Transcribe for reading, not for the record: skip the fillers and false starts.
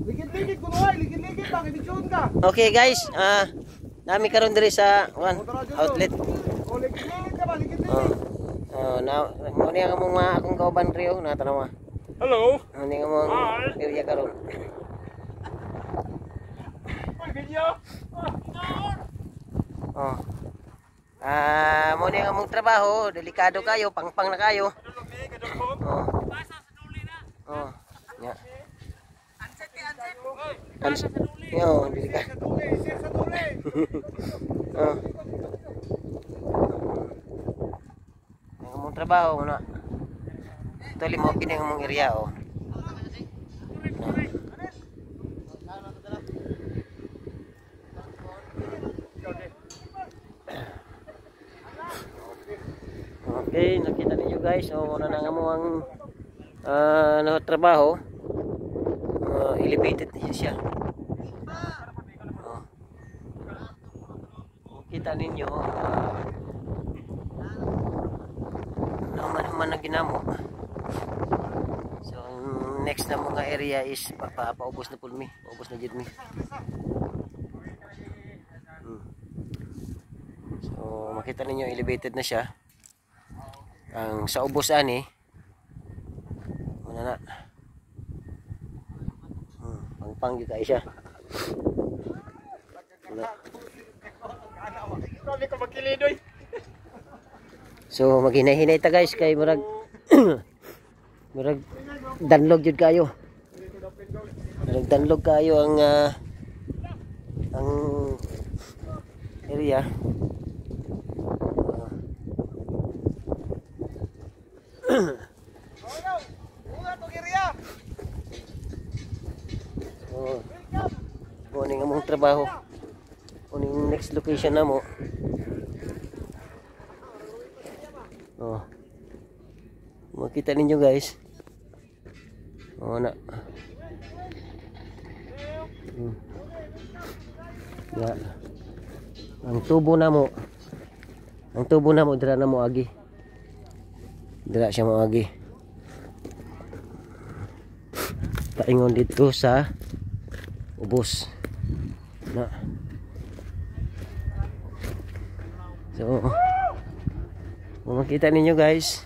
Ligid-ligid kuno ay, ligid-ligid bang ibigsun ka. Okay guys, nami karon diri sa one outlet. O ligid-ligid ka ba, ligid-ligid. Na mo niya among mga akong kauban Rio na tanaw. Hello. Ani nga mong area karon. Oy, video. Mo niya among trabaho, delikado kayo, pangpang na kayo. Ya. Yo, delikado. Among trabaho na. Ito limo kini among area Okay, nakita niyo guys, una na nga mo ang trabaho. Elevated niya siya. Kita ninyo naman na ginamo. So next na mga area is paubos na pulmi, paubos na jud mi. So makita ninyo elevated na siya. Ang sa ubos ani na pangpang gyud kay siya. So maghinay-hinay ta guys kay murag murag danlog jud kayo. Murag danlog kayo ang area. Kuning among trabaho. Kuning next location na mo. Makita ninyo guys. Na. Ya. Ang tubo na mo. Ang tubo na mo dira na mo agi. Dira siya mo agi. Paingon dito sa ubos. Na. So, makita ninyo guys.